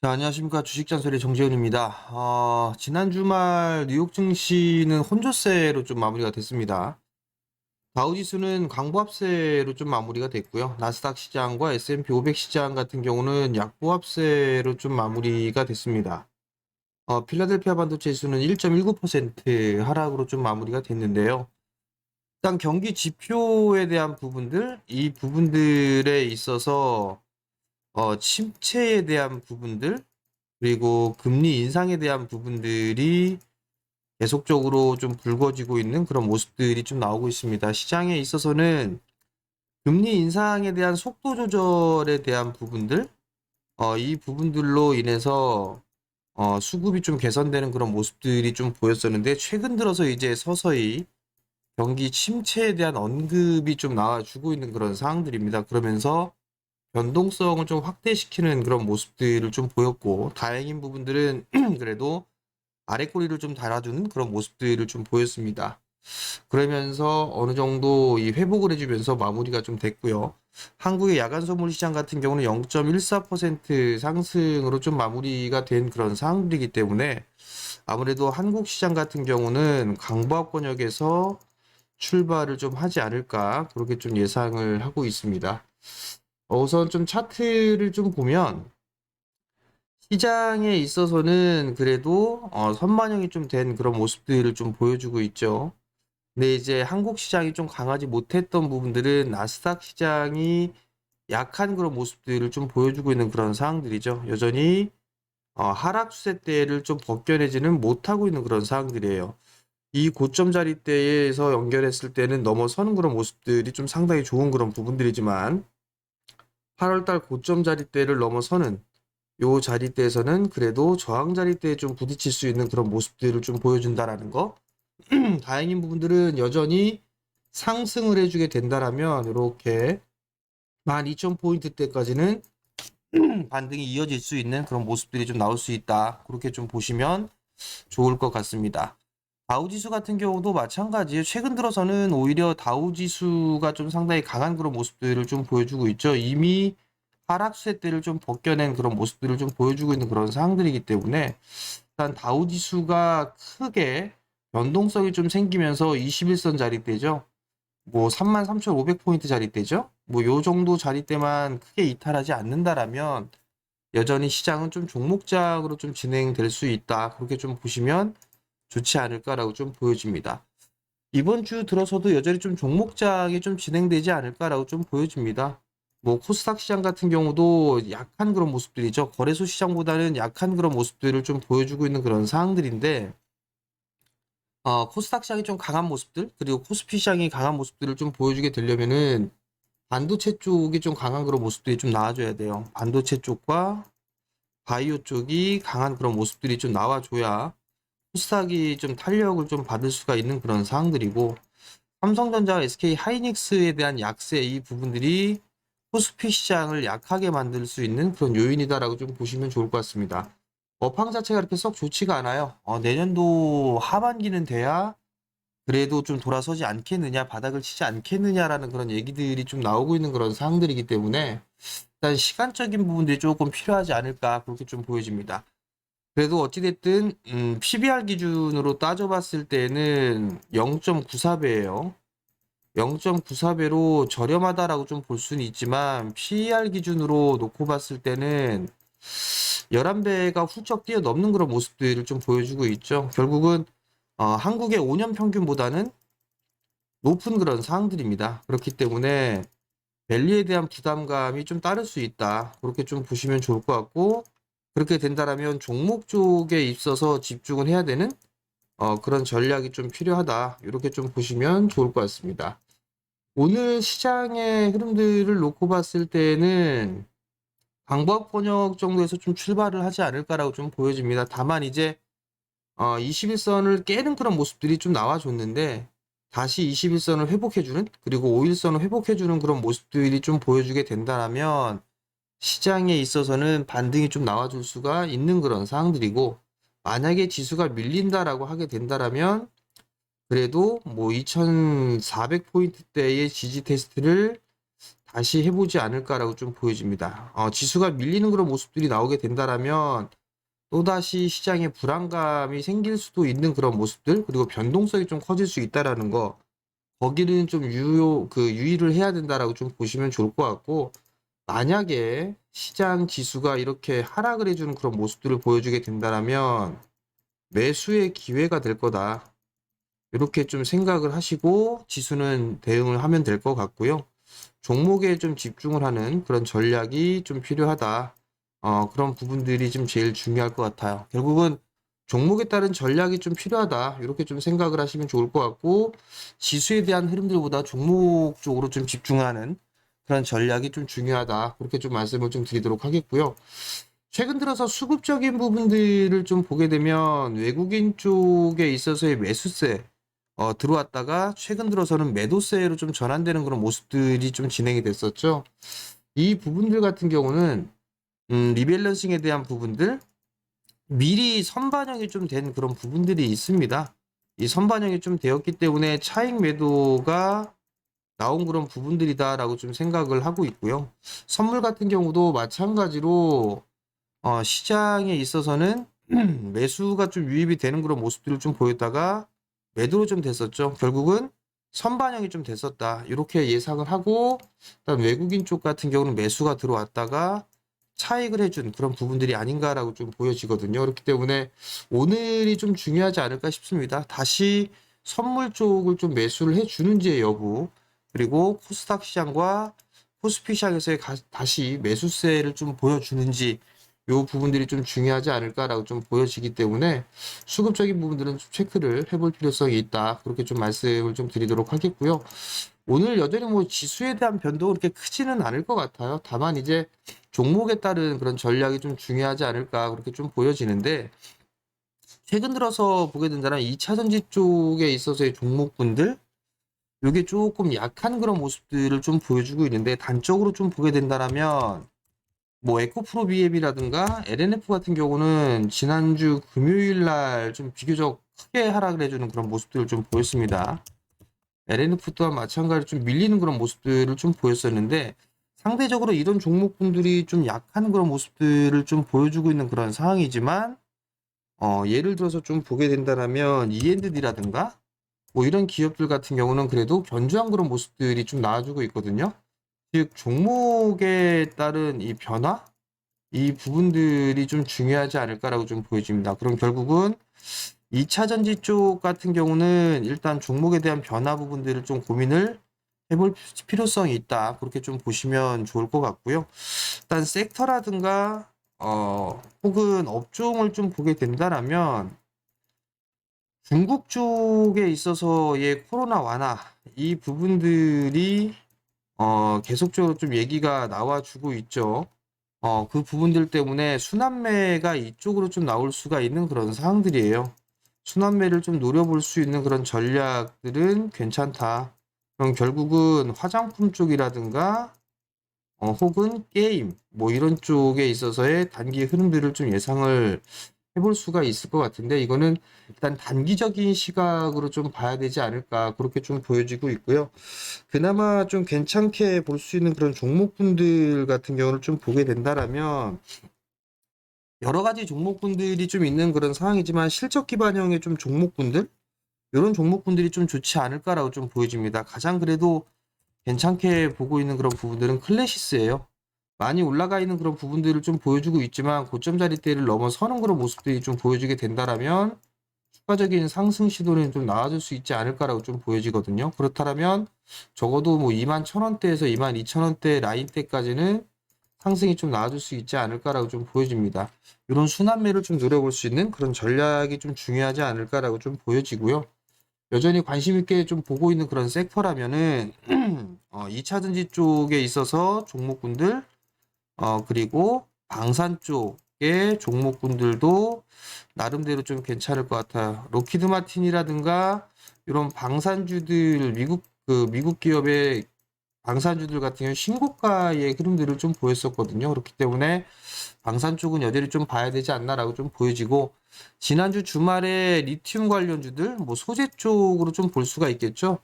자, 안녕하십니까. 주식잔소리 정재훈입니다. 지난 주말 뉴욕 증시는 혼조세로 좀 마무리가 됐습니다. 다우지수는 강보합세로 좀 마무리가 됐고요. 나스닥 시장과 S&P 500 시장 같은 경우는 약보합세로 좀 마무리가 됐습니다. 필라델피아 반도체 지수는 1.19% 하락으로 좀 마무리가 됐는데요. 일단 경기 지표에 대한 부분들, 이 부분들에 있어서 침체에 대한 부분들, 그리고 금리 인상에 대한 부분들이 계속적으로 좀 불거지고 있는 그런 모습들이 좀 나오고 있습니다. 시장에 있어서는 금리 인상에 대한 속도 조절에 대한 부분들, 이 부분들로 인해서 수급이 좀 개선되는 그런 모습들이 좀 보였었는데, 최근 들어서 이제 서서히 경기 침체에 대한 언급이 좀 나와주고 있는 그런 상황들입니다. 그러면서 변동성을 좀 확대시키는 그런 모습들을 좀 보였고, 다행인 부분들은 그래도 아래 꼬리를 좀 달아주는 그런 모습들을 좀 보였습니다. 그러면서 어느 정도 이 회복을 해주면서 마무리가 좀 됐고요. 한국의 야간 선물 시장 같은 경우는 0.14% 상승으로 좀 마무리가 된 그런 상황들이기 때문에 아무래도 한국 시장 같은 경우는 강보합 권역에서 출발을 좀 하지 않을까 그렇게 좀 예상을 하고 있습니다. 우선 좀 차트를 좀 보면 시장에 있어서는 그래도 선반영이 좀 된 그런 모습들을 좀 보여주고 있죠. 근데 이제 한국 시장이 좀 강하지 못했던 부분들은 나스닥 시장이 약한 그런 모습들을 좀 보여주고 있는 그런 상황들이죠. 여전히 하락 추세대를 좀 벗겨내지는 못하고 있는 그런 상황들이에요. 이 고점 자리대에서 연결했을 때는 넘어서는 그런 모습들이 좀 상당히 좋은 그런 부분들이지만 8월달 고점 자리대를 넘어서는 요 자리대에서는 그래도 저항 자리대에 좀 부딪힐 수 있는 그런 모습들을 좀 보여준다라는 거. 다행인 부분들은 여전히 상승을 해주게 된다라면 이렇게 12,000포인트대까지는 반등이 이어질 수 있는 그런 모습들이 좀 나올 수 있다. 그렇게 좀 보시면 좋을 것 같습니다. 다우지수 같은 경우도 마찬가지예요. 최근 들어서는 오히려 다우지수가 좀 상당히 강한 그런 모습들을 좀 보여주고 있죠. 이미 하락세대를 좀 벗겨낸 그런 모습들을 좀 보여주고 있는 그런 상황들이기 때문에 일단 다우지수가 크게 변동성이 좀 생기면서 21선 자리대죠. 뭐 33,500포인트 자리대죠. 뭐 요 정도 자리대만 크게 이탈하지 않는다라면 여전히 시장은 좀 종목장으로 좀 진행될 수 있다. 그렇게 좀 보시면 좋지 않을까라고 좀 보여집니다. 이번 주 들어서도 여전히 좀 종목장이 좀 진행되지 않을까라고 좀 보여집니다. 뭐 코스닥 시장 같은 경우도 약한 그런 모습들이죠. 거래소 시장보다는 약한 그런 모습들을 좀 보여주고 있는 그런 상황들인데 코스닥 시장이 좀 강한 모습들 그리고 코스피 시장이 강한 모습들을 좀 보여주게 되려면은 반도체 쪽이 좀 강한 그런 모습들이 좀 나와줘야 돼요. 반도체 쪽과 바이오 쪽이 강한 그런 모습들이 좀 나와줘야 코스닥이 좀 탄력을 좀 받을 수가 있는 그런 상황들이고 삼성전자와 SK 하이닉스에 대한 약세 이 부분들이 코스피 시장을 약하게 만들 수 있는 그런 요인이다라고 좀 보시면 좋을 것 같습니다. 업황 자체가 그렇게 썩 좋지가 않아요. 내년도 하반기는 돼야 그래도 좀 돌아서지 않겠느냐, 바닥을 치지 않겠느냐라는 그런 얘기들이 좀 나오고 있는 그런 상황들이기 때문에 일단 시간적인 부분들이 조금 필요하지 않을까 그렇게 좀 보여집니다. 그래도 어찌됐든 PBR 기준으로 따져봤을 때는 0.94배예요. 0.94배로 저렴하다라고 좀 볼 수는 있지만 PER 기준으로 놓고 봤을 때는 11배가 훌쩍 뛰어넘는 그런 모습들을 좀 보여주고 있죠. 결국은 한국의 5년 평균보다는 높은 그런 상황들입니다. 그렇기 때문에 밸류에 대한 부담감이 좀 따를 수 있다. 그렇게 좀 보시면 좋을 것 같고 그렇게 된다라면 종목 쪽에 있어서 집중을 해야 되는 그런 전략이 좀 필요하다. 이렇게 좀 보시면 좋을 것 같습니다. 오늘 시장의 흐름들을 놓고 봤을 때는 강보합 권역 정도에서 좀 출발을 하지 않을까라고 좀 보여집니다. 다만 이제 21선을 깨는 그런 모습들이 좀 나와줬는데 다시 21선을 회복해주는 그리고 5일선을 회복해주는 그런 모습들이 좀 보여주게 된다면 시장에 있어서는 반등이 좀 나와줄 수가 있는 그런 상황들이고 만약에 지수가 밀린다라고 하게 된다면 그래도 뭐 2400포인트대의 지지 테스트를 다시 해보지 않을까라고 좀 보여집니다. 지수가 밀리는 그런 모습들이 나오게 된다라면 또다시 시장에 불안감이 생길 수도 있는 그런 모습들, 그리고 변동성이 좀 커질 수 있다라는 거, 거기는 좀 유의를 해야 된다라고 좀 보시면 좋을 것 같고, 만약에 시장 지수가 이렇게 하락을 해주는 그런 모습들을 보여주게 된다라면 매수의 기회가 될 거다. 이렇게 좀 생각을 하시고 지수는 대응을 하면 될 것 같고요. 종목에 좀 집중을 하는 그런 전략이 좀 필요하다. 그런 부분들이 좀 제일 중요할 것 같아요. 결국은 종목에 따른 전략이 좀 필요하다. 이렇게 좀 생각을 하시면 좋을 것 같고, 지수에 대한 흐름들보다 종목 쪽으로 좀 집중하는 그런 전략이 좀 중요하다. 그렇게 좀 말씀을 좀 드리도록 하겠고요. 최근 들어서 수급적인 부분들을 좀 보게 되면 외국인 쪽에 있어서의 매수세, 들어왔다가 최근 들어서는 매도세로 좀 전환되는 그런 모습들이 좀 진행이 됐었죠. 이 부분들 같은 경우는 리밸런싱에 대한 부분들, 미리 선반영이 좀 된 그런 부분들이 있습니다. 이 선반영이 좀 되었기 때문에 차익 매도가 나온 그런 부분들이다라고 좀 생각을 하고 있고요. 선물 같은 경우도 마찬가지로 시장에 있어서는 매수가 좀 유입이 되는 그런 모습들을 좀 보였다가 매도로 좀 됐었죠. 결국은 선반영이 좀 됐었다. 이렇게 예상을 하고, 일단 외국인 쪽 같은 경우는 매수가 들어왔다가 차익을 해준 그런 부분들이 아닌가라고 좀 보여지거든요. 그렇기 때문에 오늘이 좀 중요하지 않을까 싶습니다. 다시 선물 쪽을 좀 매수를 해주는지의 여부, 그리고 코스닥 시장과 코스피 시장에서의 다시 매수세를 좀 보여주는지, 요 부분들이 좀 중요하지 않을까라고 좀 보여지기 때문에 수급적인 부분들은 좀 체크를 해볼 필요성이 있다. 그렇게 좀 말씀을 좀 드리도록 하겠고요. 오늘 여전히 뭐 지수에 대한 변동은 그렇게 크지는 않을 것 같아요. 다만 이제 종목에 따른 그런 전략이 좀 중요하지 않을까 그렇게 좀 보여지는데, 최근 들어서 보게 된다면 2차 전지 쪽에 있어서의 종목군들, 이게 조금 약한 그런 모습들을 좀 보여주고 있는데, 단적으로 좀 보게 된다면 뭐 에코프로 BM이라든가 LNF 같은 경우는 지난주 금요일 날 좀 비교적 크게 하락을 해주는 그런 모습들을 좀 보였습니다. LNF 또한 마찬가지로 좀 밀리는 그런 모습들을 좀 보였었는데, 상대적으로 이런 종목분들이 좀 약한 그런 모습들을 좀 보여주고 있는 그런 상황이지만, 예를 들어서 좀 보게 된다면 E&D라든가 뭐 이런 기업들 같은 경우는 그래도 견조한 그런 모습들이 좀 나와주고 있거든요. 즉 종목에 따른 이 변화, 이 부분들이 좀 중요하지 않을까라고 좀 보여집니다. 그럼 결국은 2차 전지 쪽 같은 경우는 일단 종목에 대한 변화 부분들을 좀 고민을 해볼 필요성이 있다. 그렇게 좀 보시면 좋을 것 같고요. 일단 섹터라든가 혹은 업종을 좀 보게 된다라면 중국 쪽에 있어서의 코로나 완화 이 부분들이 계속적으로 좀 얘기가 나와주고 있죠. 그 부분들 때문에 순환매가 이쪽으로 좀 나올 수가 있는 그런 상황들이에요. 순환매를 좀 노려볼 수 있는 그런 전략들은 괜찮다. 그럼 결국은 화장품 쪽이라든가 혹은 게임 뭐 이런 쪽에 있어서의 단기 흐름들을 좀 예상을 해볼 수가 있을 것 같은데, 이거는 일단 단기적인 시각으로 좀 봐야 되지 않을까 그렇게 좀 보여지고 있고요. 그나마 좀 괜찮게 볼 수 있는 그런 종목군들 같은 경우를 좀 보게 된다라면 여러 가지 종목군들이 좀 있는 그런 상황이지만 실적 기반형의 좀 종목군들, 이런 종목군들이 좀 좋지 않을까라고 좀 보여집니다. 가장 그래도 괜찮게 보고 있는 그런 부분들은 클래시스예요. 많이 올라가 있는 그런 부분들을 좀 보여주고 있지만 고점 자리대를 넘어서는 그런 모습들이 좀 보여지게 된다라면 추가적인 상승 시도는 좀 나와줄 수 있지 않을까라고 좀 보여지거든요. 그렇다면 적어도 뭐 21,000원대에서 22,000원대 라인대까지는 상승이 좀 나와줄 수 있지 않을까라고 좀 보여집니다. 이런 순환매를 좀 노려볼 수 있는 그런 전략이 좀 중요하지 않을까라고 좀 보여지고요. 여전히 관심 있게 좀 보고 있는 그런 섹터라면은 2차 전지 쪽에 있어서 종목군들, 그리고 방산 쪽의 종목군들도 나름대로 좀 괜찮을 것 같아요. 로키드 마틴이라든가 이런 방산주들, 미국 기업의 방산주들 같은 경우 신고가의 흐름들을 좀 보였었거든요. 그렇기 때문에 방산 쪽은 여전히 좀 봐야 되지 않나라고 좀 보여지고, 지난주 주말에 리튬 관련주들, 뭐 소재 쪽으로 좀 볼 수가 있겠죠.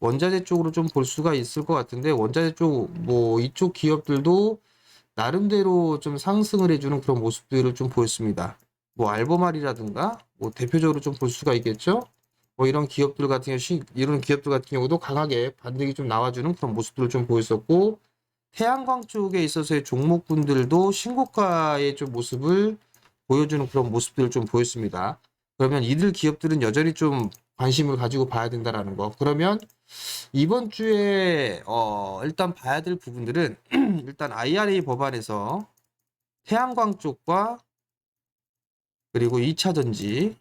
원자재 쪽으로 좀 볼 수가 있을 것 같은데, 원자재 쪽, 뭐 이쪽 기업들도 나름대로 좀 상승을 해주는 그런 모습들을 좀 보였습니다. 뭐 알보말이라든가, 뭐 대표적으로 좀 볼 수가 있겠죠. 뭐 이런 기업들 같은 경우, 이런 기업들 같은 경우도 강하게 반등이 좀 나와주는 그런 모습들을 좀 보였었고, 태양광 쪽에 있어서의 종목군들도 신고가의 좀 모습을 보여주는 그런 모습들을 좀 보였습니다. 그러면 이들 기업들은 여전히 좀 관심을 가지고 봐야 된다라는 거. 그러면 이번 주에 일단 봐야 될 부분들은 일단 IRA 법안에서 태양광 쪽과 그리고 2차 전지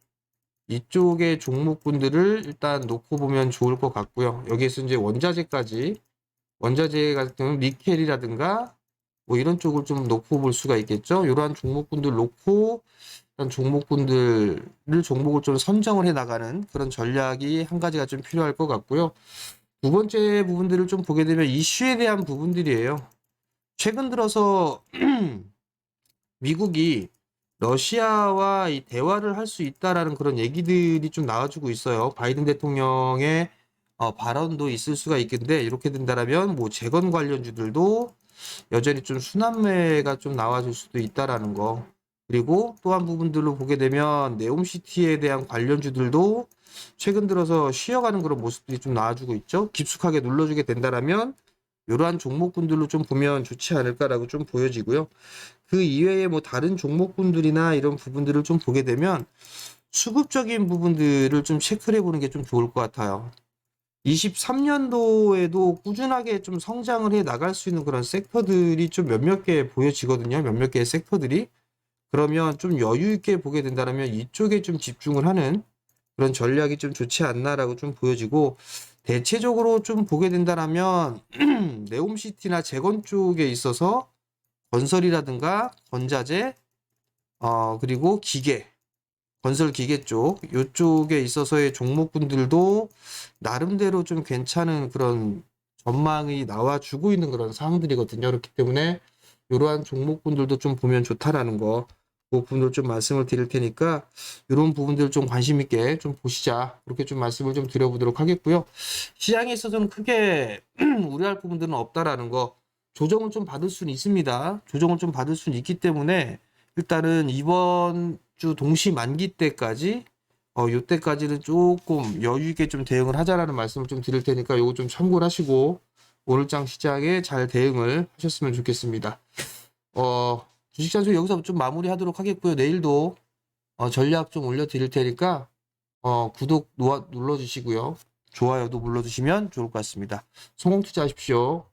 이쪽의 종목군들을 일단 놓고 보면 좋을 것 같고요. 여기에서 이제 원자재 같은 경우는 니켈이라든가 뭐 이런 쪽을 좀 놓고 볼 수가 있겠죠. 이러한 종목군들 놓고 일단 종목을 좀 선정을 해 나가는 그런 전략이 한 가지가 좀 필요할 것 같고요. 두 번째 부분들을 좀 보게 되면 이슈에 대한 부분들이에요. 최근 들어서 미국이 러시아와 이 대화를 할 수 있다라는 그런 얘기들이 좀 나와주고 있어요. 바이든 대통령의 발언도 있을 수가 있겠는데, 이렇게 된다라면 뭐 재건 관련주들도 여전히 좀 순환매가 좀 나와줄 수도 있다라는 거. 그리고 또 한 부분들로 보게 되면 네옴시티에 대한 관련주들도 최근 들어서 쉬어가는 그런 모습들이 좀 나와주고 있죠. 깊숙하게 눌러주게 된다라면 이러한 종목군들로 좀 보면 좋지 않을까라고 좀 보여지고요. 그 이외에 뭐 다른 종목군들이나 이런 부분들을 좀 보게 되면 수급적인 부분들을 좀 체크를 해보는 게 좀 좋을 것 같아요. 23년도에도 꾸준하게 좀 성장을 해 나갈 수 있는 그런 섹터들이 좀 몇몇 개 보여지거든요. 몇몇 개의 섹터들이. 그러면 좀 여유 있게 보게 된다면 이쪽에 좀 집중을 하는 그런 전략이 좀 좋지 않나라고 좀 보여지고, 대체적으로 좀 보게 된다면 네옴시티나 재건 쪽에 있어서 건설이라든가 건자재, 그리고 건설 기계 쪽, 요쪽에 있어서의 종목군들도 나름대로 좀 괜찮은 그런 전망이 나와주고 있는 그런 상황들이거든요. 그렇기 때문에 이러한 종목군들도 좀 보면 좋다라는 거, 그 부분을 좀 말씀을 드릴 테니까 이런 부분들을 좀 관심 있게 좀 보시자, 그렇게 좀 말씀을 좀 드려보도록 하겠고요. 시장에 있어서는 크게 우려할 부분들은 없다라는 거, 조정을 좀 받을 수는 있습니다. 조정을 좀 받을 수는 있기 때문에 일단은 이번 주 동시 만기 때까지 요때까지는 조금 여유 있게 좀 대응을 하자라는 말씀을 좀 드릴 테니까 요거 좀 참고를 하시고 오늘장 시장에 잘 대응을 하셨으면 좋겠습니다. 주식 잔수 여기서 좀 마무리하도록 하겠고요. 내일도 전략 좀 올려드릴 테니까 구독 눌러주시고요. 좋아요도 눌러주시면 좋을 것 같습니다. 성공 투자하십시오.